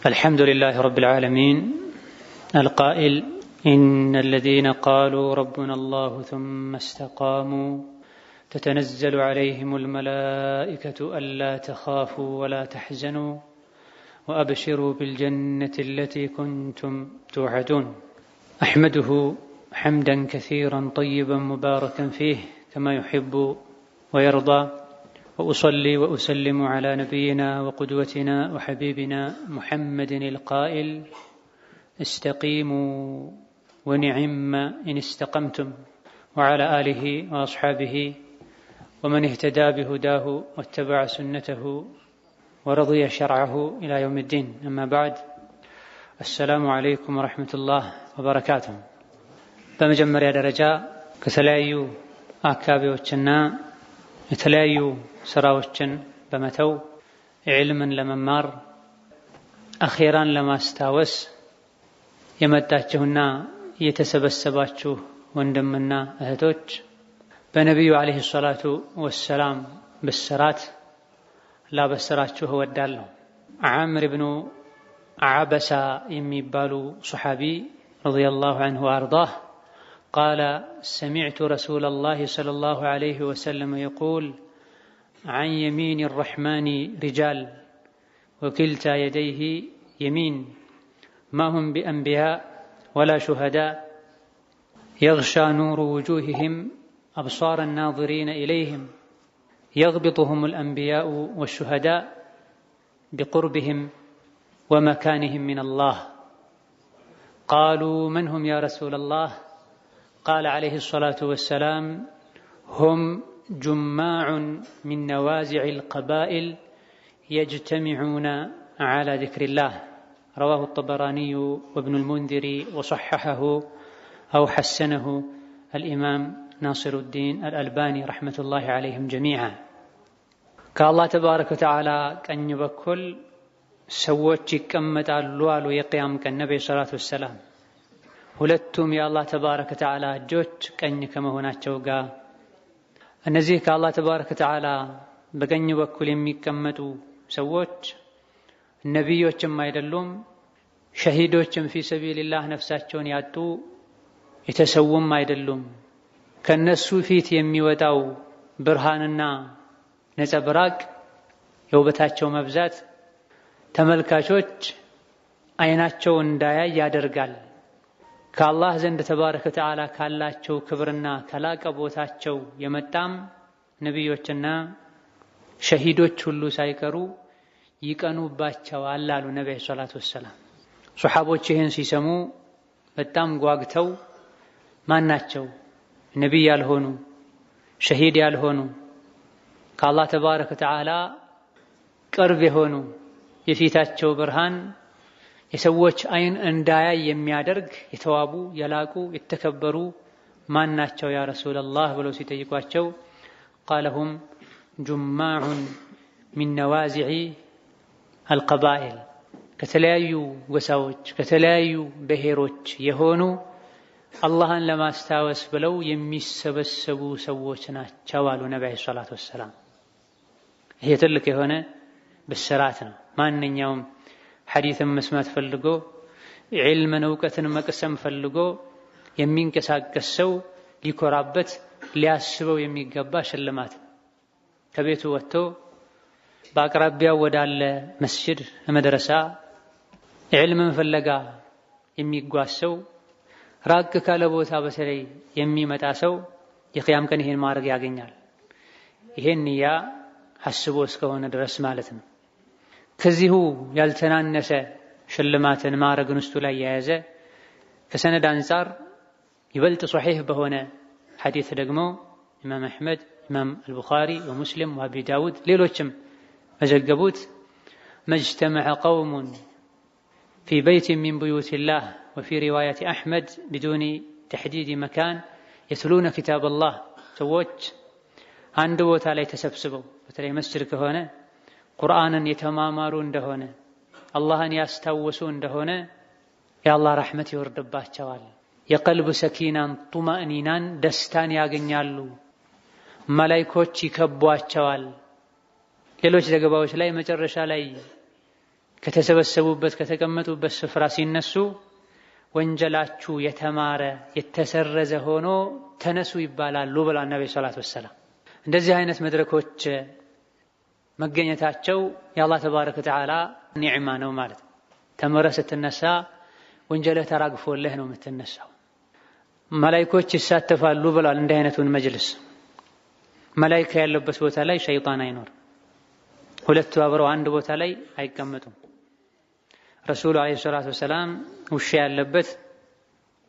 الحمد لله رب العالمين القائل إن الذين قالوا ربنا الله ثم استقاموا تتنزل عليهم الملائكة ألا تخافوا ولا تحزنوا وأبشروا بالجنة التي كنتم توعدون. أحمده حمدا كثيرا طيبا مباركا فيه كما يحب ويرضى، وأصلي وأسلم على نبينا وقدوتنا وحبيبنا محمد القائل استقيموا ونعم إن استقمتم، وعلى آله وأصحابه ومن اهتدى بهداه واتبع سنته ورضي شرعه إلى يوم الدين. أما بعد، السلام عليكم ورحمة الله وبركاته. በመጀመሪያ ደረጃ ከተለያዩ አካባቢዎችና የተለያዩ ስራዎችን በመተው ዒልምን ለመማር አኺራን ለማስታወስ የመጣችሁና የተሰበሰባችሁ ወንድምና እህቶች በነቢዩ ዓለይሂ ሰላቱ ወሰላም ብስራት ላበስራችሁ እወዳለሁ። ዓምር ብኑ ዓበሳ የሚባሉ ሱሐቢ ረዲየላሁ ዐንሁ ወአርዳህ قال سمعت رسول الله صلى الله عليه وسلم يقول عن يمين الرحمن رجال وكلتا يديه يمين ما هم بأنبياء ولا شهداء يغشى نور وجوههم أبصار الناظرين إليهم يغبطهم الأنبياء والشهداء بقربهم ومكانهم من الله. قالوا من هم يا رسول الله؟ قال عليه الصلاة والسلام هم جماع من نوازع القبائل يجتمعون على ذكر الله. رواه الطبراني وابن المنذر وصححه أو حسنه الإمام ناصر الدين الألباني رحمة الله عليهم جميعا. كالله تبارك وتعالى كأن يبكل سوتش كمت اللوال ويقيام كالنبي صلى الله عليه وسلم ሁለቱም የአላህ ተባረከ ወተዓላ እጆች ቀኝ ከመሆናቸው ጋር እነዚህ ከአላህ ተባረከ ወተዓላ በቀኝ በኩል የሚቀመጡ ሰዎች ነቢዮችም አይደሉም፣ ሸሂዶችም ፊ ሰቢልላህ ነፍሳቸውን ያጡ የተሰውም አይደሉም። ከነሱ ፊት የሚወጣው ብርሃንና ነጸብራቅ የውበታቸው መብዛት ተመልካቾች አይናቸው እንዳያይ ያደርጋል። ከአላህ ዘንድ ተባረከ ወተዓላ ካላቸው ክብርና ከላቀ ቦታቸው የመጣም ነቢዮችና ሸሂዶች ሁሉ ሳይቀሩ ይቀኑባቸዋል አሉ ነብዩ ሰለላሁ ዐለይሂ ወሰለም። ሱሐቦች ይህን ሲሰሙ በጣም ጓግተው ማናቸው ነቢይ ያልሆኑ ሸሂድ ያልሆኑ ከአላህ ተባረከ ወተዓላ ቅርብ የሆኑ የፊታቸው ብርሃን የሰዎች አይን እንዳያይ የሚያደርግ የተዋቡ የላቁ የተከበሩ ማናቸው ያ ረሱላላህ ብለው ሲጠይቋቸው ቃለሁም ጁማዑን ሚን ነዋዚዒ አልቀባኢል ከተለያዩ ጎሳዎች ከተለያዩ ብሔሮች የሆኑ አላህን ለማስታወስ ብለው የሚሰበሰቡ ሰዎች ናቸው አሉ ነብዩ ሰለላሁ ዐለይሂ ወሰለም። ይሄ ትልቅ የሆነ ብስራት ነው። ማንኛውም ሐዲስን መስማት ፈልጎ ዒልምን እውቀትን መቅሰም ፈልጎ የሚንቀሳቀስ ሰው ሊኮራበት ሊያስበው የሚገባ ሽልማት። ከቤቱ ወጥቶ በአቅራቢያው ወዳለ መስጂድ መድረሳ ዒልምን ፍለጋ የሚጓዝ ሰው፣ ራቅ ካለ ቦታ በተለይ የሚመጣ ሰው የቂያም ቀን ይሄን ማድረግ ያገኛል። ይሄን ንያ ሐስቦ እስከሆነ ድረስ ማለት ነው። ከዚሁ ያልተናነሰ ሽልማትን ማዕረግን ውስጡ ላይ የያዘ ከሰነድ አንፃር ይበልጥ ሶሒህ በሆነ ሐዲስ ደግሞ ኢማም አሕመድ፣ ኢማም አልቡኻሪ ወሙስሊም ወአቢ ዳውድ ሌሎችም መዘገቡት መጅተመዐ ቀውሙን ፊ በይቲን ሚን ቡዩቲላህ ወፊ ሪዋየት አሕመድ ቢዱኒ ተሕዲድ መካን የትሉነ ኪታበላህ ሰዎች አንድ ቦታ ላይ ተሰብስበው በተለይ መስጂድ ከሆነ ቁርአንን የተማማሩ እንደሆነ አላህን ያስታወሱ እንደሆነ የአላህ ረሕመት ይወርድባቸዋል። የቀልብ ሰኪናን ጡማእኒናን ደስታን ያገኛሉ። መላኢኮች ይከቧቸዋል። ሌሎች ዘገባዎች ላይ መጨረሻ ላይ ከተሰበሰቡበት ከተቀመጡበት ስፍራ ሲነሱ ወንጀላችሁ የተማረ የተሰረዘ ሆኖ ተነሱ ይባላሉ ብለዋል ነብዩ ሰለላሁ ዐለይሂ ወሰለም። እንደዚህ አይነት መድረኮች መገኘታቸው የአላህ ተባረከ ወተዓላ ኒዕማ ነው ማለት ነው። ተምረህ ስትነሳ ወንጀልህ ተራግፎልህ ነው የምትነሳው። መላእክቶች ይሳተፋሉ ብለዋል እንዲህ አይነቱን መጅልስ። መላእክት ያለበት ቦታ ላይ ሸይጣን አይኖርም። ሁለቱ አብረው አንድ ቦታ ላይ አይቀመጡም። ረሱሉ አለይሂ ሰላቱ ወሰላም ውሻ ያለበት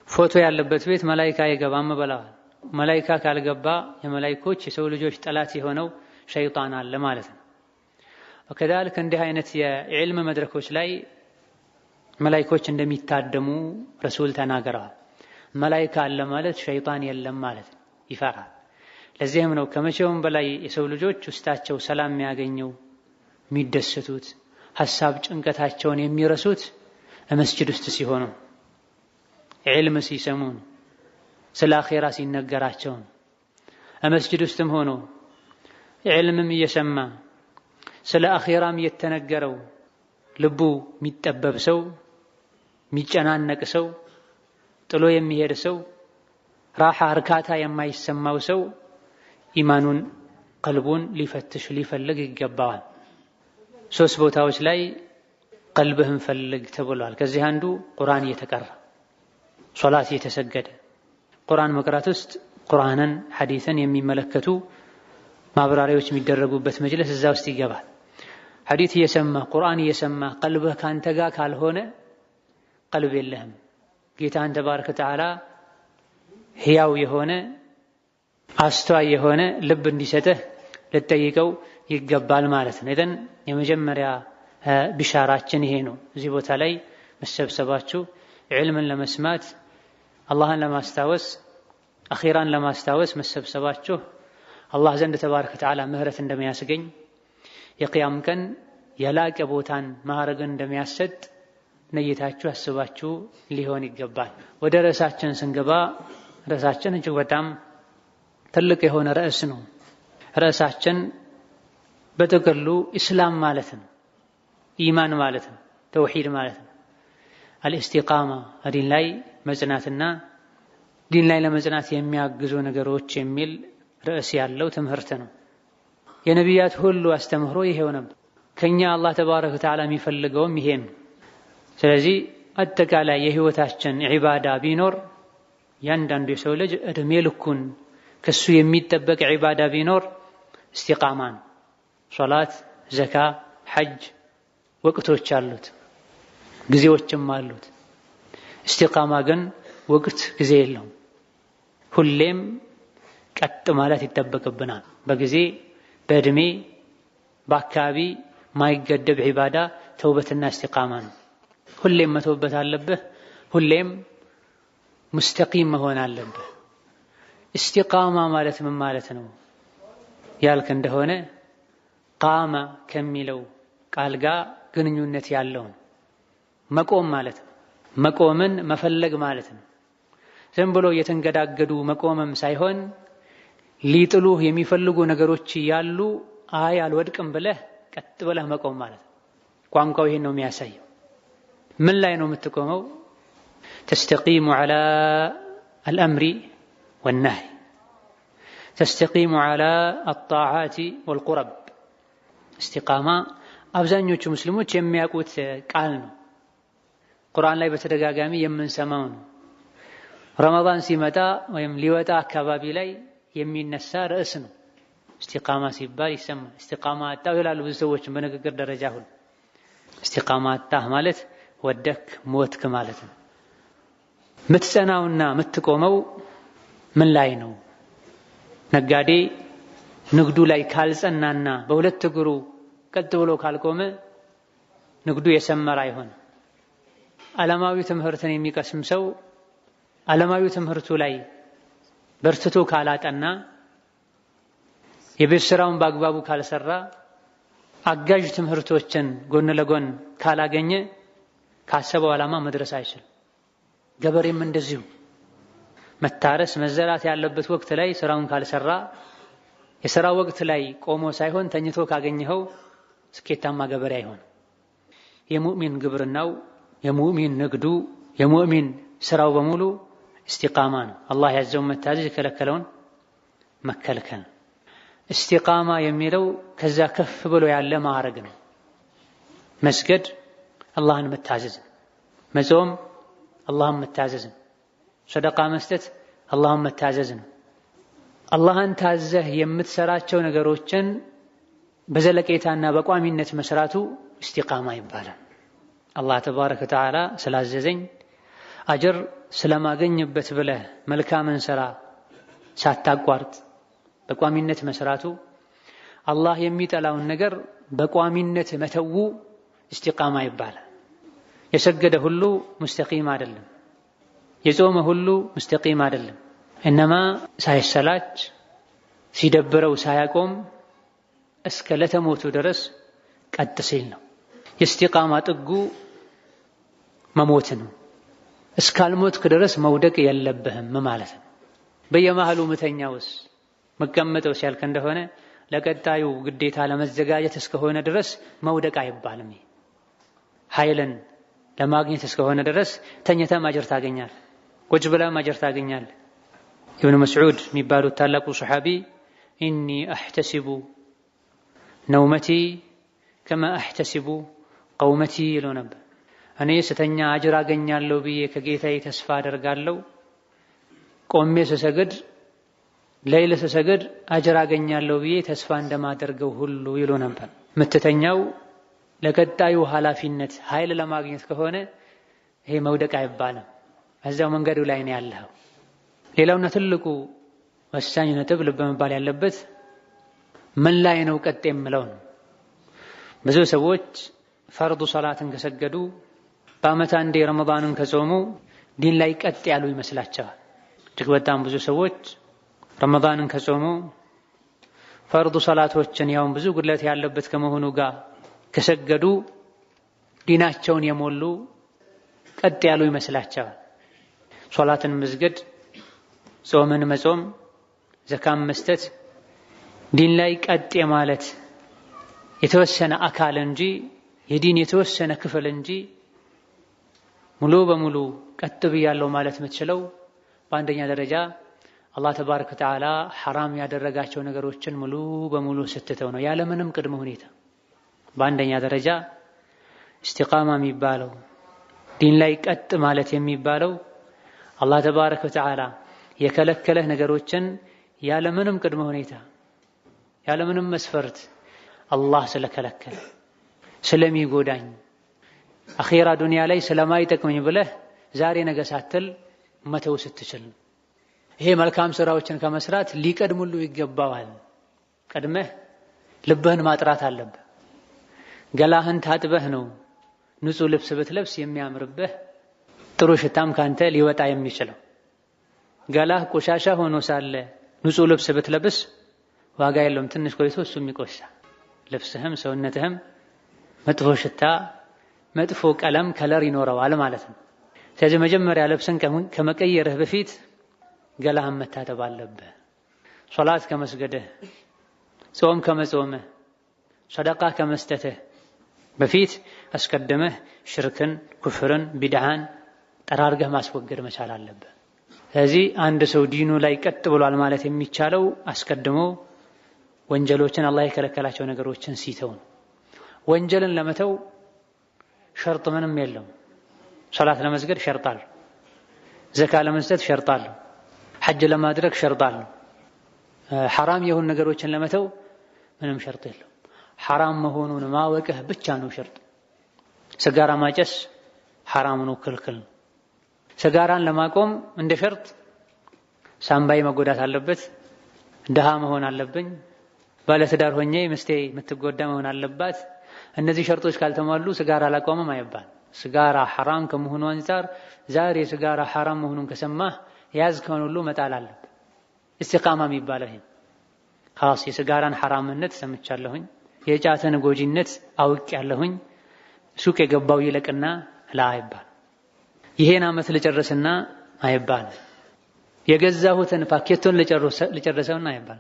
ፎቶ ያለበት ቤት መላእክት አይገባም ብለዋል። መላእክት ካልገባ የመላእክቶች የሰው ልጆች ጠላት የሆነው ሸይጣን አለ ማለት ነው። ወከዛልክ እንዲህ አይነት የዕልም መድረኮች ላይ መላእክቶች እንደሚታደሙ ረሱል ተናግረዋል። መላእክት አለ ማለት ሸይጣን የለም ማለት ነው፣ ይፈራል። ለዚህም ነው ከመቼውም በላይ የሰው ልጆች ውስጣቸው ሰላም የሚያገኘው የሚደሰቱት ሐሳብ ጭንቀታቸውን የሚረሱት መስጂድ ውስጥ ሲሆኑ ዕልም ሲሰሙ ስለ አኺራ ሲነገራቸው መስጂድ ውስጥም ሆኖ ዕልምም እየሰማ ስለ አኺራም እየተነገረው ልቡ የሚጠበብ ሰው የሚጨናነቅ ሰው ጥሎ የሚሄድ ሰው ራሓ እርካታ የማይሰማው ሰው ኢማኑን ቀልቡን ሊፈትሽ ሊፈልግ ይገባዋል። ሶስት ቦታዎች ላይ ቀልብህን ፈልግ ተብሏል። ከዚህ አንዱ ቁርአን እየተቀራ ሶላት እየተሰገደ ቁርአን መቅራት ውስጥ ቁርአንን ሐዲስን የሚመለከቱ ማብራሪያዎች የሚደረጉበት መጅልስ እዛ ውስጥ ይገባል። ሐዲስ እየሰማ ቁርአን እየሰማ ቀልብህ ካንተ ጋር ካልሆነ ቀልብ የለህም። ጌታን ተባረከ ወተዓላ ሕያው የሆነ አስተዋይ የሆነ ልብ እንዲሰጥህ ልትጠይቀው ይገባል ማለት ነው። ኢዘን የመጀመሪያ ቢሻራችን ይሄ ነው። እዚህ ቦታ ላይ መሰብሰባችሁ ዕልምን ለመስማት አላህን ለማስታወስ አኺራን ለማስታወስ መሰብሰባችሁ አላህ ዘንድ ተባረከ ወተዓላ ምህረት እንደሚያስገኝ የቂያም ቀን የላቀ ቦታን ማዕረግን እንደሚያሰጥ ነይታችሁ አስባችሁ ሊሆን ይገባል። ወደ ርዕሳችን ስንገባ ርዕሳችን እጅግ በጣም ትልቅ የሆነ ርዕስ ነው። ርዕሳችን በጥቅሉ ኢስላም ማለት ነው፣ ኢማን ማለት ነው፣ ተውሂድ ማለት ነው። አልኢስቲቃማ ዲን ላይ መጽናትና ዲን ላይ ለመጽናት የሚያግዙ ነገሮች የሚል ርዕስ ያለው ትምህርት ነው። የነቢያት ሁሉ አስተምህሮ ይሄው ነበር። ከኛ አላህ ተባረከ ወተዓላ የሚፈልገውም ይሄ ነው። ስለዚህ አጠቃላይ የህይወታችን ዒባዳ ቢኖር ያንዳንዱ የሰው ልጅ እድሜ ልኩን ከሱ የሚጠበቅ ዒባዳ ቢኖር ኢስቲቃማ ነው። ሶላት፣ ዘካ፣ ሐጅ ወቅቶች አሉት፣ ጊዜዎችም አሉት። ኢስቲቃማ ግን ወቅት ጊዜ የለውም። ሁሌም ቀጥ ማለት ይጠበቅብናል። በጊዜ በእድሜ በአካባቢ ማይገደብ ዒባዳ ተውበትና ኢስቲቃማ ነው። ሁሌም መተውበት አለብህ። ሁሌም ሙስተቂም መሆን አለብህ። ኢስቲቃማ ማለት ምን ማለት ነው ያልክ እንደሆነ ቃማ ከሚለው ቃል ጋር ግንኙነት ያለው መቆም ማለት ነው። መቆምን መፈለግ ማለት ነው። ዝም ብሎ የተንገዳገዱ መቆምም ሳይሆን ሊጥሉህ የሚፈልጉ ነገሮች ያሉ አይ አልወድቅም ብለህ ቀጥ ብለህ መቆም ማለት ነው። ቋንቋው ይሄን ነው የሚያሳየው። ምን ላይ ነው የምትቆመው? ተስተቂሙ ዐላ አልአምሪ ወነህይ፣ ተስተቂሙ ዐላ አጣዓቲ ወልቁረብ። ኢስቲቃማ አብዛኞቹ ሙስሊሞች የሚያውቁት ቃል ነው። ቁርአን ላይ በተደጋጋሚ የምንሰማው ነው። ረመዳን ሲመጣ ወይም ሊወጣ አካባቢ ላይ የሚነሳ ርዕስ ነው። ኢስቲቃማ ሲባል ይሰማል። ኢስቲቃማ አጣሁ ይላሉ ብዙ ሰዎች በንግግር ደረጃ ሁሉ። ኢስቲቃማ አጣህ ማለት ወደክ ሞትክ ማለት ነው። ምትጸናውና ምትቆመው ምን ላይ ነው? ነጋዴ ንግዱ ላይ ካልጸናና በሁለት እግሩ ቀጥ ብሎ ካልቆመ ንግዱ የሰመረ አይሆንም። ዓለማዊ ትምህርትን የሚቀስም ሰው ዓለማዊ ትምህርቱ ላይ በርትቶ ካላጠና፣ የቤት ስራውን በአግባቡ ካልሰራ፣ አጋዥ ትምህርቶችን ጎን ለጎን ካላገኘ ካሰበው ዓላማ መድረስ አይችልም። ገበሬም እንደዚሁ መታረስ መዘራት ያለበት ወቅት ላይ ስራውን ካልሰራ፣ የሥራ ወቅት ላይ ቆሞ ሳይሆን ተኝቶ ካገኘኸው ስኬታማ ገበሬ አይሆንም። የሙእሚን ግብርናው የሙእሚን ንግዱ የሙእሚን ስራው በሙሉ እስቲቃማ ነው። አላህ ያዘውን መታዘዝ የከለከለውን መከልከል። እስቲቃማ የሚለው ከዛ ከፍ ብሎ ያለ ማዕረግ ነው። መስገድ አላህን መታዘዝ፣ መጾም አላህን መታዘዝ፣ ሰደቃ መስጠት አላህን መታዘዝ ነው። አላህን ታዘህ የምትሰራቸው ነገሮችን በዘለቄታና በቋሚነት መስራቱ እስቲቃማ ይባላል። አላህ ተባረከ ወተዓላ ስላዘዘኝ አጅር ስለማገኝበት ብለህ መልካምን ስራ ሳታቋርጥ በቋሚነት መስራቱ፣ አላህ የሚጠላውን ነገር በቋሚነት መተው እስቲቃማ ይባላል። የሰገደ ሁሉ ሙስተቂም አይደለም፣ የጾመ ሁሉ ሙስተቂም አይደለም። እነማ ሳይሰላች ሲደብረው ሳያቆም እስከ ለተሞቱ ድረስ ቀጥ ሲል ነው። የእስቲቃማ ጥጉ መሞት ነው። እስካልሞትክ ድረስ መውደቅ የለብህም ማለት ነው። በየመሃሉ ምተኛውስ መቀመጠው ሲያልክ እንደሆነ ለቀጣዩ ግዴታ ለመዘጋጀት እስከሆነ ድረስ መውደቅ አይባልም። ኃይልን ለማግኘት እስከሆነ ድረስ ተኝተህ አጅር ታገኛለህ፣ ቁጭ ብለህ አጅር ታገኛለህ። ኢብኑ መስዑድ የሚባሉት ታላቁ ሰሓቢ ኢኒ አሕተሲቡ ነውመቲ ከማ አሕተሲቡ ቀውመቲ ይለው ነበር። እኔ ስተኛ አጅር አገኛለሁ ብዬ ከጌታዬ ተስፋ አደርጋለሁ፣ ቆሜ ስሰግድ ሌይል ስሰግድ አጅር አገኛለሁ ብዬ ተስፋ እንደማደርገው ሁሉ ይሉ ነበር። የምትተኛው ለቀጣዩ ኃላፊነት ኃይል ለማግኘት ከሆነ ይሄ መውደቅ አይባልም፣ እዛው መንገዱ ላይ ነው ያለኸው። ሌላውና ትልቁ ወሳኝ ነጥብ ልብ መባል ያለበት ምን ላይ ነው ቀጥ የምለው ነው። ብዙ ሰዎች ፈርዱ ሰላትን ከሰገዱ በዓመት አንዴ ረመዳንን ከጾሙ ዲን ላይ ቀጥ ያሉ ይመስላቸዋል። እጅግ በጣም ብዙ ሰዎች ረመዳንን ከጾሙ ፈርዱ ሰላቶችን ያውን ብዙ ጉድለት ያለበት ከመሆኑ ጋር ከሰገዱ ዲናቸውን የሞሉ ቀጥ ያሉ ይመስላቸዋል። ሶላትን መስገድ፣ ጾምን መጾም፣ ዘካም መስጠት ዲን ላይ ቀጥ የማለት የተወሰነ አካል እንጂ የዲን የተወሰነ ክፍል እንጂ ሙሉ በሙሉ ቀጥ ብያለሁ ማለት የምትችለው በአንደኛ ደረጃ አላህ ተባረከ ወተዓላ ሐራም ያደረጋቸው ነገሮችን ሙሉ በሙሉ ስትተው ነው፣ ያለምንም ቅድመ ሁኔታ። በአንደኛ ደረጃ እስቲቃማ የሚባለው ዲን ላይ ቀጥ ማለት የሚባለው አላህ ተባረከ ወተዓላ የከለከለህ ነገሮችን ያለምንም ቅድመ ሁኔታ ያለምንም መስፈርት አላህ ስለከለከለ ስለሚጎዳኝ አኺራ ዱንያ ላይ ስለማይጠቅመኝ ብለህ ዛሬ ነገ ሳትል መተው ስትችል፣ ይሄ መልካም ስራዎችን ከመስራት ሊቀድሙሉ ይገባዋል። ቀድመህ ልብህን ማጥራት አለብህ። ገላህን ታጥበህ ነው ንጹህ ልብስ ብትለብስ የሚያምርብህ ጥሩ ሽታም ካንተ ሊወጣ የሚችለው። ገላህ ቆሻሻ ሆኖ ሳለ ንጹህ ልብስ ብትለብስ ዋጋ የለውም፣ ትንሽ ቆይቶ እሱም ይቆሻል። ልብስህም ሰውነትህም መጥፎ ሽታ መጥፎ ቀለም ከለር ይኖረዋል ማለት ነው። ስለዚህ መጀመሪያ ልብስን ከመቀየርህ በፊት ገላህን መታጠብ አለብህ። ሶላት ከመስገድህ፣ ጾም ከመጾምህ፣ ሰደቃ ከመስጠትህ በፊት አስቀድመህ ሽርክን፣ ኩፍርን፣ ቢድዓን ጠራርገህ ማስወገድ መቻል አለብህ። ስለዚህ አንድ ሰው ዲኑ ላይ ቀጥ ብሏል ማለት የሚቻለው አስቀድሞ ወንጀሎችን አላህ የከለከላቸው ነገሮችን ሲተው ነው። ወንጀልን ለመተው ሸርጥ ምንም የለውም። ሶላት ለመስገድ ሸርጥ አለው፣ ዘካ ለመስጠት ሸርጥ አለው፣ ሐጅ ለማድረግ ሸርጥ አለው። ሐራም የሆኑ ነገሮችን ለመተው ምንም ሸርጥ የለውም። ሐራም መሆኑን ማወቅህ ብቻ ነው ሸርጥ። ስጋራ ማጨስ ሐራም ነው፣ ክልክል ነው። ስጋራን ለማቆም እንደ ሸርጥ ሳምባይ መጎዳት አለበት፣ ድሃ መሆን አለብኝ፣ ባለትዳር ሆኜ ምስቴ የምትጎዳ መሆን አለባት። እነዚህ ሸርጦች ካልተሟሉ ስጋራ አላቆምም አይባል። ስጋራ ሐራም ከመሆኑ አንፃር ዛሬ ስጋራ ሐራም መሆኑን ከሰማህ ያዝከውን ሁሉ መጣል አለብህ። እስቲቃማ የሚባለው ይሄ ኻስ የስጋራን ሐራምነት ሰምቻለሁኝ፣ የጫትን ጎጂነት አውቄያለሁኝ፣ ሱቅ የገባው ይለቅና ላ አይባል። ይሄን ዓመት ልጨርስና አይባል። የገዛሁትን ፓኬቱን ልጨርሰውና አይባል።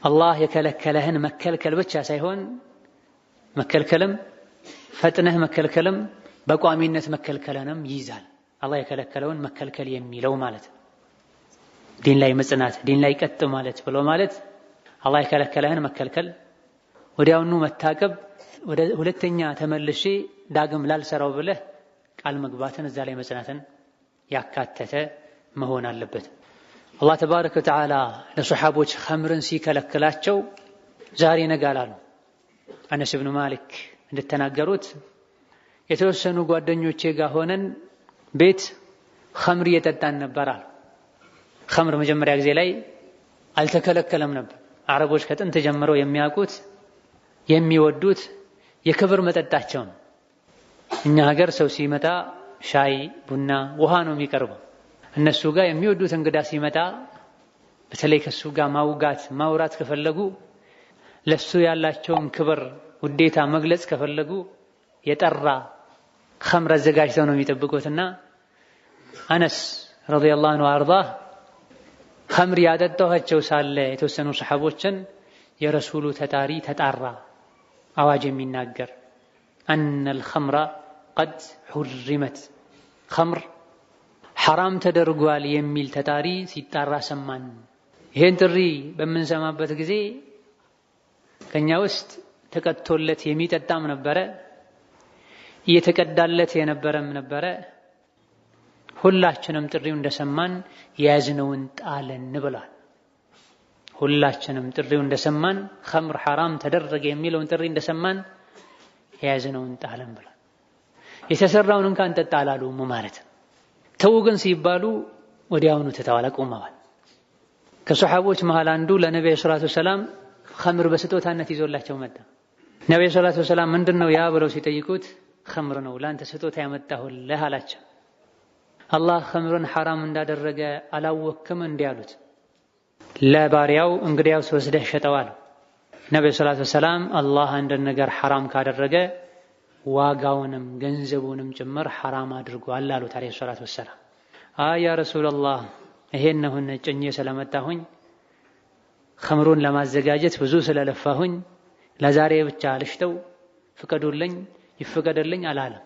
አላህ የከለከለህን መከልከል ብቻ ሳይሆን መከልከልም ፈጥነህ መከልከልም በቋሚነት መከልከለንም ይይዛል። አላህ የከለከለውን መከልከል የሚለው ማለት ነው። ዲን ላይ መጽናት፣ ዲን ላይ ቀጥ ማለት ብሎ ማለት አላህ የከለከለህን መከልከል፣ ወዲያውኑ መታቀብ፣ ወደ ሁለተኛ ተመልሼ ዳግም ላልሰራው ብለህ ቃል መግባትን እዛ ላይ መጽናትን ያካተተ መሆን አለበት። አላህ ተባረከ ወተዓላ ለሰሓቦች ኸምርን ሲከለክላቸው ዛሬ ነገ አላሉ። አነስ ብኑ ማሊክ እንደተናገሩት የተወሰኑ ጓደኞቼ ጋር ሆነን ቤት ኸምር እየጠጣን ነበር አሉ። ኸምር መጀመሪያ ጊዜ ላይ አልተከለከለም ነበር። አረቦች ከጥንት ጀምረው የሚያውቁት የሚወዱት የክብር መጠጣቸው ነው። እኛ ሀገር ሰው ሲመጣ ሻይ፣ ቡና፣ ውሃ ነው የሚቀርበው። እነሱ ጋር የሚወዱት እንግዳ ሲመጣ በተለይ ከሱ ጋር ማውጋት ማውራት ከፈለጉ ለሱ ያላቸውን ክብር ውዴታ መግለጽ ከፈለጉ የጠራ ኸምር አዘጋጅተው ነው የሚጠብቁትና አነስ ረዲየላሁ ዐንሁ አርዳህ ኸምር ያጠጣኋቸው ሳለ የተወሰኑ ሰሓቦችን የረሱሉ ተጣሪ ተጣራ አዋጅ የሚናገር አነል ኸምራ ቀድ ሑሪመት ኸምር ሐራም ተደርጓል የሚል ተጣሪ ሲጣራ ሰማን። ይሄን ጥሪ በምንሰማበት ጊዜ ከኛ ውስጥ ተቀጥቶለት የሚጠጣም ነበረ፣ እየተቀዳለት የነበረም ነበረ። ሁላችንም ጥሪው እንደሰማን የያዝነውን ጣልን ብሏል። ሁላችንም ጥሪው እንደሰማን ኸምር ሐራም ተደረገ የሚለውን ጥሪ እንደሰማን የያዝነውን ጣልን ብሏል። የተሰራውን እንኳን ጠጣ አላሉም ማለት ነው። ተው ግን ሲባሉ ወዲያውኑ ተተዋለ ቆመዋል። ከሰሓቦች መሃል አንዱ ለነብዩ ሰለላሁ ዐለይሂ ወሰለም ኸምር በስጦታነት ይዞላቸው መጣ። ነብዩ ሰለላሁ ዐለይሂ ወሰለም ምንድነው ያ ብለው ሲጠይቁት ኸምር ነው ላንተ ስጦታ ያመጣሁልህ አላቸው። አላህ ኸምርን ሐራም እንዳደረገ አላወክም እንዲህ አሉት። ለባሪያው እንግዲያውስ ወስደህ ሸጠው አለው። ነብዩ ሰለላሁ ዐለይሂ ወሰለም አላህ አንድ ነገር ሐራም ካደረገ ዋጋውንም ገንዘቡንም ጭምር ሐራም አድርጓል አሉት አለይሂ ሰላቱ ወሰላም። ያ ረሱላህ ይሄን ነው ጭኜ ስለመጣሁኝ ኸምሩን ለማዘጋጀት ብዙ ስለለፋሁኝ ለዛሬ ብቻ ልሽተው ፍቀዱልኝ ይፈቀደልኝ አላለም።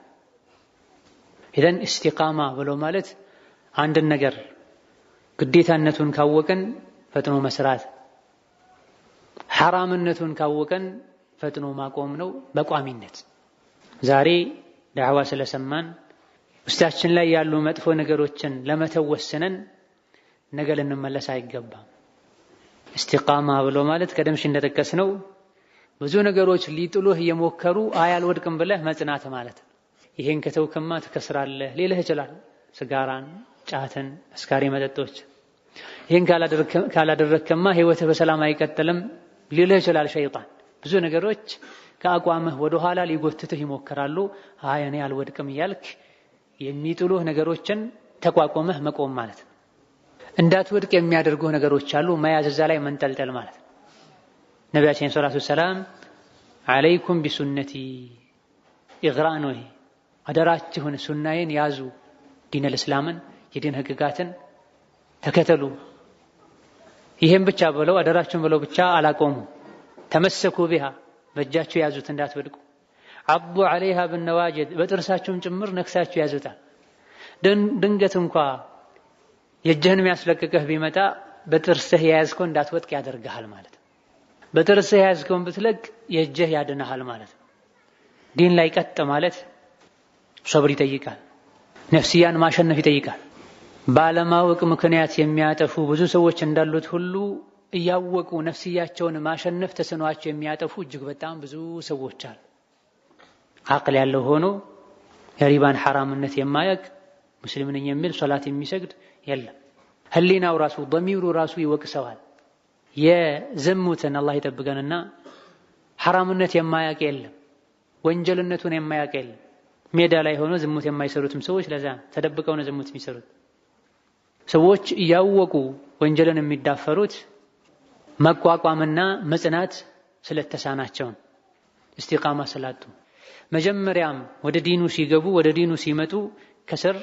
ኢዘን ኢስቲቃማ ብሎ ማለት አንድን ነገር ግዴታነቱን ካወቀን ፈጥኖ መስራት፣ ሐራምነቱን ካወቀን ፈጥኖ ማቆም ነው በቋሚነት። ዛሬ ዳዕዋ ስለሰማን ውስጣችን ላይ ያሉ መጥፎ ነገሮችን ለመተው ወስነን ነገ ልንመለስ አይገባም። ኢስቲቃማ ብሎ ማለት ቀደም ሲል እንደጠቀስነው ብዙ ነገሮች ሊጥሉህ እየሞከሩ አልወድቅም ብለህ መጽናት ማለት ነው። ይሄን ከተውክማ ትከስራለህ ሊልህ ይችላል። ስጋራን፣ ጫትን፣ አስካሪ መጠጦች ይሄን ካላደረክማ ህይወትህ በሰላም አይቀጥልም ሊልህ ይችላል ሸይጣን። ብዙ ነገሮች ከአቋምህ ወደ ኋላ ሊጎትትህ ይሞክራሉ። እኔ አልወድቅም እያልክ የሚጥሉህ ነገሮችን ተቋቁመህ መቆም ማለት ነው። እንዳትወድቅ የሚያደርጉህ ነገሮች አሉ፣ መያዝ እዛ ላይ መንጠልጠል ማለት ነው። ነቢያችን ሰለላሁ ዐለይሂ ወሰለም አለይኩም ቢሱነቲ ኢግራን ወይ አደራችሁን ሱናዬን ያዙ፣ ዲነል እስላምን የዲን ህግጋትን ተከተሉ። ይሄን ብቻ ብለው አደራችሁን ብለው ብቻ አላቆሙ። ተመሰኩ ቢሃ በእጃችሁ ያዙት እንዳትወድቁ። አቡ ዐለይሃ ብነዋጅድ በጥርሳችሁም ጭምር ነክሳችሁ ያዙታል። ድንገት እንኳ የእጅህን የሚያስለቅቅህ ቢመጣ በጥርስህ የያዝከው እንዳትወድቅ ያደርግሃል ማለት ነው። በጥርስህ የያዝከውን ብትለቅ የእጅህ ያድንሃል ማለት ነው። ዲን ላይ ቀጥ ማለት ሰብር ይጠይቃል። ነፍስያን ማሸነፍ ይጠይቃል። ባለማወቅ ምክንያት የሚያጠፉ ብዙ ሰዎች እንዳሉት ሁሉ እያወቁ ነፍስያቸውን ማሸነፍ ተስኗቸው የሚያጠፉ እጅግ በጣም ብዙ ሰዎች አሉ። አቅል ያለው ሆኖ የሪባን ሐራምነት የማያውቅ ሙስሊም ነኝ የሚል ሶላት የሚሰግድ የለም። ህሊናው ራሱ ضميሩ ራሱ ይወቅሰዋል። የዝሙትን አላህ ይጠብቀንና ሐራምነት የማያውቅ የለም። ወንጀልነቱን የማያውቅ የለም። ሜዳ ላይ ሆኖ ዝሙት የማይሰሩትም ሰዎች ለዛ ተደብቀው ነው ዝሙት የሚሰሩት። ሰዎች እያወቁ ወንጀልን የሚዳፈሩት መቋቋምና መጽናት ስለተሳናቸው ኢስቲቃማ ስላጡ። መጀመሪያም ወደ ዲኑ ሲገቡ ወደ ዲኑ ሲመጡ ከስር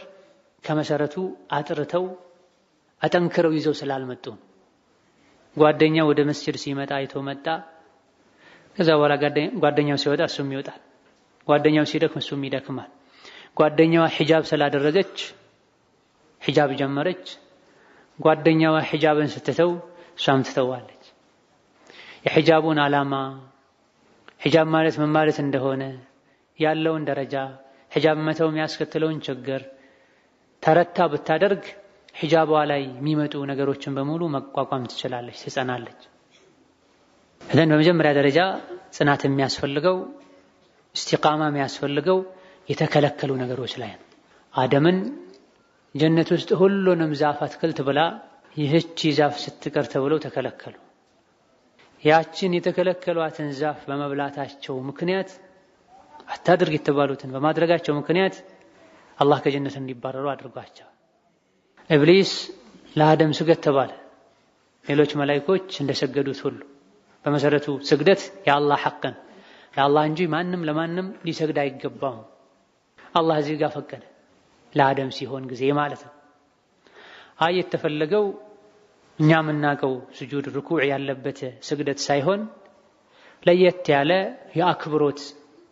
ከመሰረቱ አጥርተው አጠንክረው ይዘው ስላልመጡ ጓደኛው ወደ መስጂድ ሲመጣ አይቶ መጣ። ከዛ በኋላ ጓደኛው ሲወጣ እሱም ይወጣል። ጓደኛው ሲደክም እሱም ይደክማል። ጓደኛዋ ሒጃብ ስላደረገች ሒጃብ ጀመረች። ጓደኛዋ ሒጃብን ስትተው እሷም ትተዋለች። የሒጃቡን ዓላማ ሒጃብ ማለት ምን ማለት እንደሆነ ያለውን ደረጃ ሒጃብ መተው የሚያስከትለውን ችግር ተረታ ብታደርግ ሒጃቧ ላይ የሚመጡ ነገሮችን በሙሉ መቋቋም ትችላለች፣ ትጸናለች። እዘን በመጀመሪያ ደረጃ ጽናት የሚያስፈልገው እስቲቃማ የሚያስፈልገው የተከለከሉ ነገሮች ላይ ነው። አደምን ጀነት ውስጥ ሁሉንም ዛፍ አትክልት ብላ ይህች ዛፍ ስትቀር ተብለው ተከለከሉ። ያችን የተከለከሏትን ዛፍ በመብላታቸው ምክንያት አታድርግ የተባሉትን በማድረጋቸው ምክንያት አላህ ከጀነት እንዲባረሩ አድርጓቸው። ኢብሊስ ለአደም ስገድ ተባለ። ሌሎች መላእክቶች እንደሰገዱት ሁሉ በመሰረቱ ስግደት የአላህ ሐቅ ነው። ለአላህ እንጂ ማንም ለማንም ሊሰግድ አይገባውም። አላህ እዚህ ጋር ፈቀደ ለአደም ሲሆን ጊዜ ማለት ነው። የተፈለገው እኛ የምናውቀው ስጁድ ርኩዕ ያለበት ስግደት ሳይሆን ለየት ያለ የአክብሮት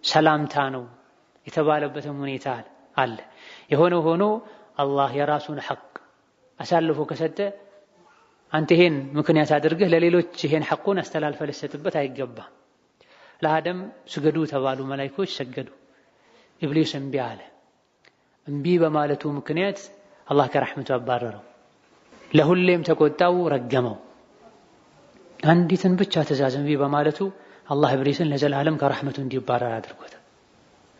ሰላምታ ነው የተባለበትም ሁኔታ አለ። የሆነው ሆኖ አላህ የራሱን ሐቅ አሳልፎ ከሰጠ አንተ ይሄን ምክንያት አድርገህ ለሌሎች ይሄን ሐቁን አስተላልፈህ ልትሰጥበት አይገባም። ለአደም ስገዱ ተባሉ፣ መላእክቶች ሰገዱ። ኢብሊስ እምቢ አለ። እምቢ በማለቱ ምክንያት አላህ ከረሕመቱ አባረረው። ለሁሌም ተቆጣው፣ ረገመው። አንዲትን ብቻ ትእዛዝ እምቢ በማለቱ አላህ ኢብሊስን ለዘላለም ከረሕመቱ እንዲባረር አድርጎታል።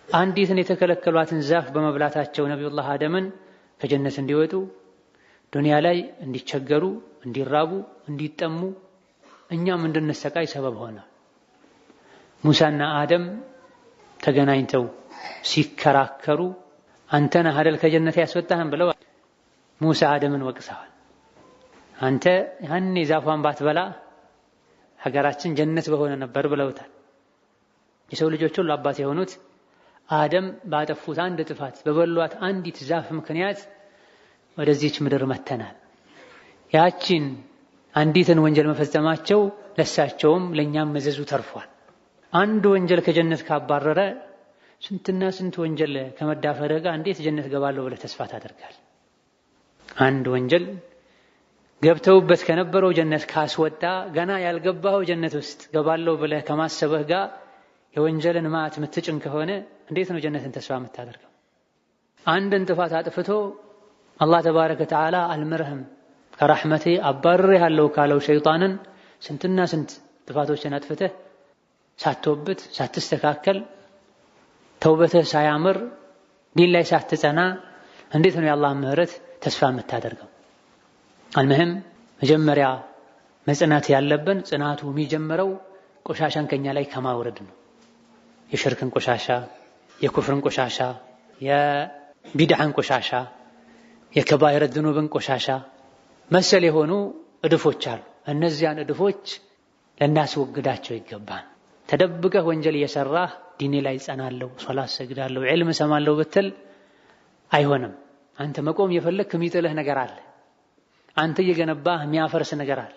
አንዲትን የተከለከሏትን ዛፍ በመብላታቸው ነቢዩላህ አደምን ከጀነት እንዲወጡ ዱንያ ላይ እንዲቸገሩ፣ እንዲራቡ፣ እንዲጠሙ እኛም እንድንሰቃይ ሰበብ ሆነ። ሙሳና አደም ተገናኝተው ሲከራከሩ አንተ ነህ አይደል ከጀነት ያስወጣህን ብለው ሙሳ አደምን ወቅሰዋል። አንተ ያኔ ዛፏን ባትበላ ሀገራችን ጀነት በሆነ ነበር ብለውታል። የሰው ልጆች ሁሉ አባት የሆኑት አደም ባጠፉት አንድ ጥፋት በበሏት አንዲት ዛፍ ምክንያት ወደዚች ምድር መተናል። ያቺን አንዲትን ወንጀል መፈጸማቸው ለሳቸውም ለኛም መዘዙ ተርፏል። አንድ ወንጀል ከጀነት ካባረረ ስንትና ስንት ወንጀል ከመዳፈር ጋር እንዴት ጀነት ገባለሁ ብለህ ተስፋ ታደርጋለህ? አንድ ወንጀል ገብተውበት ከነበረው ጀነት ካስወጣ ገና ያልገባው ጀነት ውስጥ ገባለሁ ብለህ ከማሰብህ ጋር የወንጀልን ማት ምትጭን ከሆነ እንዴት ነው ጀነትን ተስፋ የምታደርገው? አንድን ጥፋት አጥፍቶ አላህ ተባረከ ወተዓላ አልምርህም ከረሕመቴ አባርሬሃለሁ ካለው ሸይጣንን ስንትና ስንት ጥፋቶችን አጥፍተህ ሳትወብት ሳትስተካከል ተውበትህ ሳያምር ዲን ላይ ሳትጸና እንዴት ነው የአላህ ምህረት ተስፋ የምታደርገው? አልምህም መጀመሪያ መጽናት ያለብን ጽናቱ የሚጀምረው ቆሻሻን ከኛ ላይ ከማውረድ ነው። የሽርክን ቆሻሻ፣ የኩፍርን ቆሻሻ፣ የቢድዓን ቆሻሻ፣ የከባይረ ዝኑብን ቆሻሻ መሰል የሆኑ እድፎች አሉ። እነዚያን እድፎች ልናስወግዳቸው ይገባል። ተደብቀህ ወንጀል እየሰራህ ዲኔ ላይ ጸናለሁ፣ ሶላት ሰግዳለሁ፣ ዒልም ሰማለሁ ብትል አይሆንም። አንተ መቆም የፈለግክ የሚጥልህ ነገር አለ። አንተ እየገነባህ የሚያፈርስ ነገር አለ።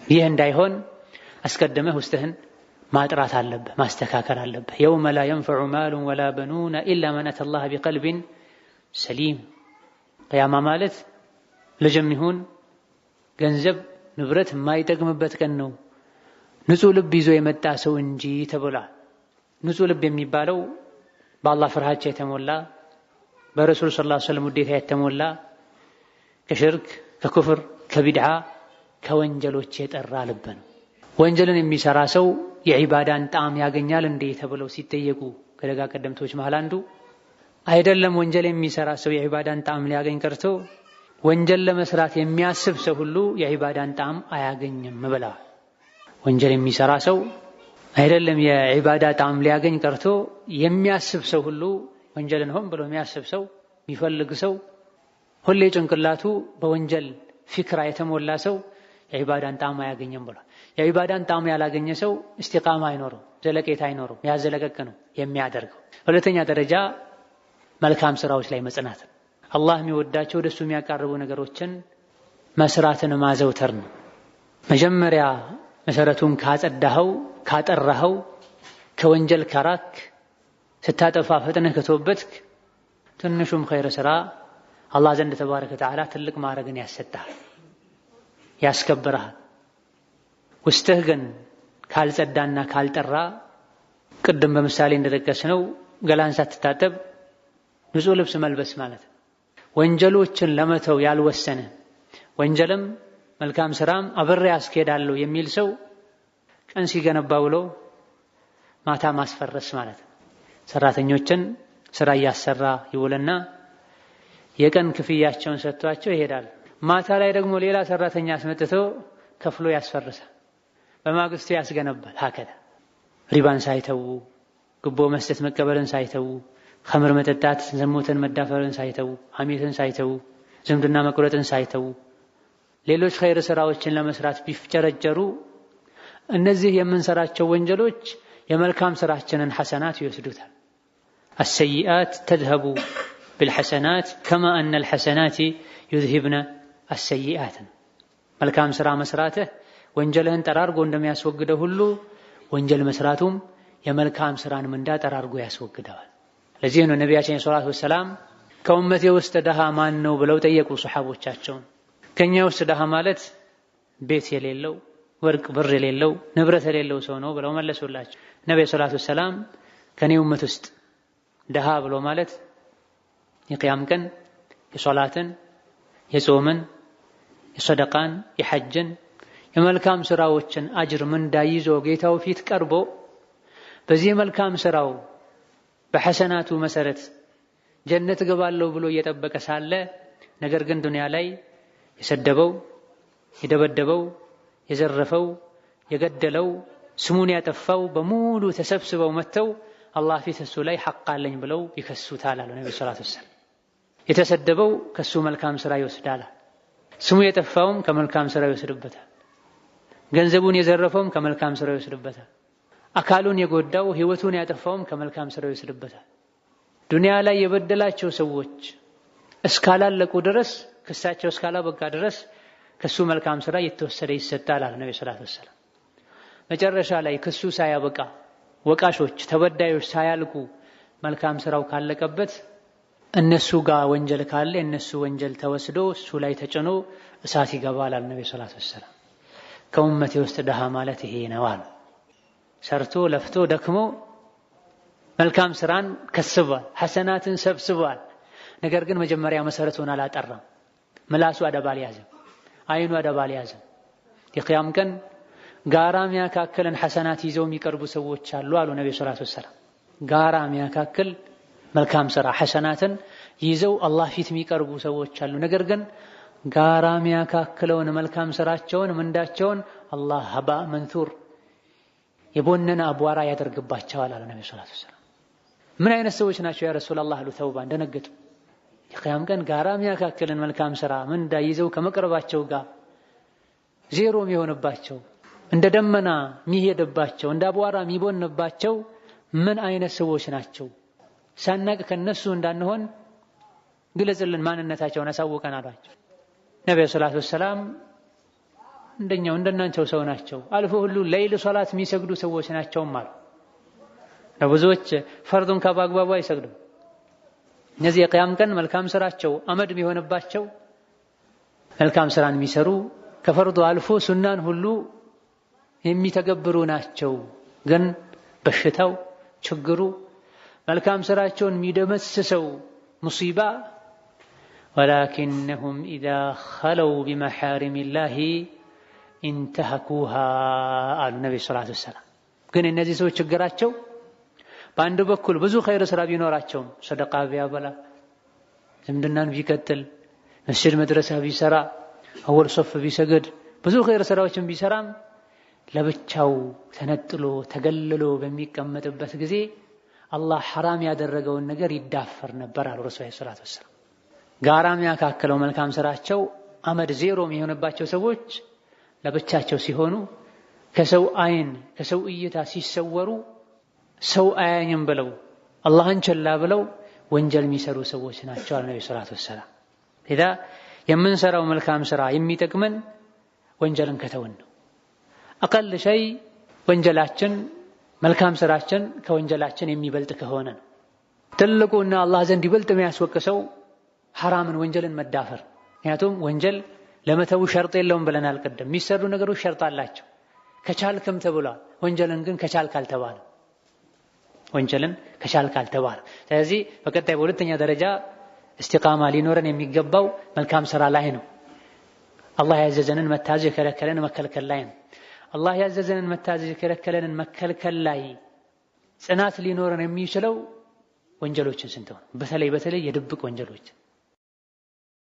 ይህ እንዳይሆን አስቀድመህ ውስጥህን ማጥራት አለብህ፣ ማስተካከል አለብህ። የውመ ላ የንፈዑ ማሉን ወላ በኑነ ኢላ መን አተ አላህ ቢቀልቢን ሰሊም። ቅያማ ማለት ልጅም ይሁን ገንዘብ ንብረት የማይጠቅምበት ቀን ነው ንጹህ ልብ ይዞ የመጣ ሰው እንጂ ተብሏል። ንጹህ ልብ የሚባለው በአላህ ፍርሃቻ የተሞላ በረሱል ሰለላሁ ዐለይሂ ወሰለም ውዴታ የተሞላ ከሽርክ ከኩፍር ከቢድዓ ከወንጀሎች የጠራ ልብ ነው። ወንጀልን የሚሰራ ሰው የዒባዳን ጣዕም ያገኛል እንዴ ተብለው ሲጠየቁ ከደጋ ቀደምቶች መሃል አንዱ አይደለም ወንጀል የሚሰራ ሰው የዒባዳን ጣዕም ሊያገኝ ቀርቶ ወንጀል ለመስራት የሚያስብ ሰው ሁሉ የዒባዳን ጣዕም አያገኝም ብለዋል። ወንጀል የሚሰራ ሰው አይደለም የዒባዳ ጣዕም ሊያገኝ ቀርቶ የሚያስብ ሰው ሁሉ ወንጀልን ሆን ብሎ የሚያስብ ሰው የሚፈልግ ሰው ሁሌ ጭንቅላቱ በወንጀል ፊክራ የተሞላ ሰው የዒባዳን ጣዕም አያገኝም ብሏል። የዒባዳን ጣዕም ያላገኘ ሰው እስቲቃማ አይኖርም፣ ዘለቄታ አይኖርም፣ ያዘለቀቅ ነው የሚያደርገው። ሁለተኛ ደረጃ መልካም ስራዎች ላይ መጽናት፣ አላህ የሚወዳቸው ወደሱ የሚያቃርቡ ነገሮችን መስራትን ማዘውተር ነው። መጀመሪያ መሰረቱን ካጸዳኸው ካጠራኸው ከወንጀል ከራክ ስታጠፋ ፈጥነህ ከተወበትክ ትንሹም ኸይር ስራ አላህ ዘንድ ተባረከ ወተዓላ ትልቅ ማዕረግን ያሰጣል፣ ያስከብርሃል። ውስጥህ ግን ካልጸዳና ካልጠራ ቅድም በምሳሌ እንደጠቀስነው ገላን ሳትታጠብ ንጹህ ልብስ መልበስ ማለት ወንጀሎችን ለመተው ያልወሰነ ወንጀልም መልካም ስራም አብሬ አስኬዳለሁ የሚል ሰው ቀን ሲገነባ ውሎ ማታ ማስፈረስ ማለት ነው። ሰራተኞችን ስራ እያሰራ ይውልና የቀን ክፍያቸውን ሰጥቷቸው ይሄዳል። ማታ ላይ ደግሞ ሌላ ሰራተኛ አስመጥቶ ከፍሎ ያስፈርሳል። በማግስቱ ያስገነባል። ሀከዳ ሪባን ሳይተው፣ ግቦ መስጠት መቀበልን ሳይተው፣ ኸምር መጠጣት፣ ዝሙትን መዳፈርን ሳይተው፣ ሐሜትን ሳይተው፣ ዝምድና መቁረጥን ሳይተው ሌሎች ኸይር ስራዎችን ለመስራት ቢፍጨረጨሩ እነዚህ የምንሰራቸው ወንጀሎች የመልካም ስራችንን ሐሰናት ይወስዱታል። السيئات تذهب بالحسنات كما أن الحسنات يذهبن السيئات መልካም ስራ መስራትህ ወንጀልህን ጠራርጎ እንደሚያስወግደው ሁሉ ወንጀል መስራቱም የመልካም ስራን ምንዳ ጠራርጎ ያስወግደዋል። ለዚህ ነው ነቢያችን ሰለላሁ ዐለይሂ ወሰለም ከኡመቴ ውስጥ ደሃ ማን ነው ብለው ጠየቁ ሱሐቦቻቸውን። ከኛ ውስጥ ደሃ ማለት ቤት የሌለው ወርቅ ብር የሌለው ንብረት የሌለው ሰው ነው ብለው መለሱላቸው። ነብዩ ሰለላሁ ዐለይሂ ወሰለም ከኔ ኡመት ውስጥ ደሃ ብሎ ማለት የቂያም ቀን የሶላትን፣ የጾምን፣ የሰደቃን፣ የሐጅን የመልካም ስራዎችን አጅር ምንዳ ይዞ ጌታው ፊት ቀርቦ በዚህ መልካም ስራው በሐሰናቱ መሰረት ጀነት ገባለሁ ብሎ እየጠበቀ ሳለ ነገር ግን ዱንያ ላይ የሰደበው፣ የደበደበው፣ የዘረፈው፣ የገደለው፣ ስሙን ያጠፋው በሙሉ ተሰብስበው መተው አላህ ፊት እሱ ላይ ሐቅ አለኝ ብለው ይከሱታል አሉ ነብዩ ሰለላሁ ዐለይሂ ወሰለም። የተሰደበው ከሱ መልካም ስራ ይወስዳል፣ ስሙ የጠፋውም ከመልካም ስራ ይወስድበታል፣ ገንዘቡን የዘረፈውም ከመልካም ስራ ይወስድበታል፣ አካሉን የጎዳው ህይወቱን ያጠፋውም ከመልካም ስራ ይወስድበታል። ዱንያ ላይ የበደላቸው ሰዎች እስካላለቁ ድረስ ክሳቸው እስካላበቃ ድረስ ከሱ መልካም ስራ የተወሰደ ይሰጣል አለ ነብዩ ሰለላሁ ዐለይሂ ወሰለም። መጨረሻ ላይ ክሱ ሳያበቃ ወቃሾች ተበዳዮች ሳያልቁ መልካም ስራው ካለቀበት እነሱ ጋር ወንጀል ካለ እነሱ ወንጀል ተወስዶ እሱ ላይ ተጭኖ እሳት ይገባል አለ ነብዩ ሰለላሁ ዐለይሂ ወሰለም። ከኡመቴ ውስጥ ደሃ ማለት ይሄ ነው አሉ። ሰርቶ ለፍቶ ደክሞ መልካም ስራን ከስቧል፣ ሐሰናትን ሰብስቧል። ነገር ግን መጀመሪያ መሰረቱን አላጠራም። ምላሱ አደብ አልያዘም፣ አይኑ አደብ አልያዘም። የቂያም ቀን ጋራ የሚያካክልን ሐሰናት ይዘው የሚቀርቡ ሰዎች አሉ አሉ ነብዩ ሰለላሁ ዐለይሂ ወሰለም። ጋራ የሚያካክል መልካም ስራ ሐሰናትን ይዘው አላህ ፊት የሚቀርቡ ሰዎች አሉ። ነገር ግን ጋራ የሚያካክለውን መልካም ስራቸውን ምንዳቸውን አላህ ሀባ መንቱር የቦነነ አቧራ ያደርግባቸዋል አሉ ነብዩ ሰለላሁ ዐለይሂ ወሰለም። ምን አይነት ሰዎች ናቸው ያ ረሱላህ አሉ ተውባ እንደነገጡ። የቂያም ቀን ጋራ የሚያካክልን መልካም ስራ ምንዳ ይዘው ከመቅረባቸው ጋር ዜሮ የሚሆንባቸው እንደ ደመና የሚሄድባቸው እንደ አቧራ የሚቦንባቸው ምን አይነት ሰዎች ናቸው? ሳናቅ ከነሱ እንዳንሆን ግለጽልን፣ ማንነታቸውን አሳውቀን አሏቸው። ነብዩ ሰለላሁ ዐለይሂ ወሰለም እንደኛው እንደናንተው ሰው ናቸው፣ አልፎ ሁሉ ለይል ሶላት የሚሰግዱ ሰዎች ናቸው ማለት ለብዙዎች ፈርዱን ከአግባቡ አይሰግዱም። እነዚህ የቂያም ቀን መልካም ስራቸው አመድ የሚሆንባቸው መልካም ስራን የሚሰሩ ከፈርዱ አልፎ ሱናን ሁሉ የሚተገብሩ ናቸው። ግን በሽታው ችግሩ መልካም ስራቸውን የሚደመስሰው ሙሲባ ወላኪንሁም ኢዛ ኸለው ቢመሐሪሚላሂ ኢንተሀኩሃ አሉ ነብዩ ሰለላሁ ዐለይሂ ወሰለም። ግን እነዚህ ሰዎች ችግራቸው በአንድ በኩል ብዙ ኸይር ስራ ቢኖራቸውም ሰደቃ ቢያበላ፣ ዝምድናን ቢቀጥል፣ መስጂድ መድረሳ ቢሰራ፣ አወል ሶፍ ቢሰግድ፣ ብዙ ኸይር ስራዎችን ቢሰራም ለብቻው ተነጥሎ ተገልሎ በሚቀመጥበት ጊዜ አላህ ሐራም ያደረገውን ነገር ይዳፈር ነበር አሉ ረሱል ሰለላሁ ዐለይሂ ወሰለም። ጋራ የሚያካክለው መልካም ስራቸው አመድ ዜሮ የሚሆንባቸው ሰዎች ለብቻቸው ሲሆኑ ከሰው አይን ከሰው እይታ ሲሰወሩ ሰው አያኝም ብለው አላህን ቸላ ብለው ወንጀል የሚሰሩ ሰዎች ናቸው አሉ ነብዩ ሰለላሁ ዐለይሂ ወሰለም። ለዛ የምንሰራው መልካም ስራ የሚጠቅመን ወንጀልን ከተውን ነው። አቀል ሸይ ወንጀላችን መልካም ስራችን ከወንጀላችን የሚበልጥ ከሆነ ነው። ትልቁና አላህ ዘንድ ይበልጥ የሚያስወቅሰው ሐራምን ወንጀልን መዳፈር። ምክንያቱም ወንጀል ለመተው ሸርጥ የለውም ብለናል ቀደም። የሚሰሩ ነገሮች ሸርጥ አላቸው። ከቻልክም ተብሏል። ወንጀልን ግን ከቻልክ አልተባለም። ወንጀልን ከቻልክ አልተባለም። ስለዚህ በቀጣይ በሁለተኛ ደረጃ እስቲቃማ ሊኖረን የሚገባው መልካም ስራ ላይ ነው። አላህ ያዘዘንን መታዘዝ የከለከለንን መከልከል ላይ ነው። አላህ ያዘዘንን መታዘዝ የከለከለንን መከልከል ላይ ጽናት ሊኖረን የሚችለው ወንጀሎችን ስንተው፣ በተለይ የድብቅ ወንጀሎችን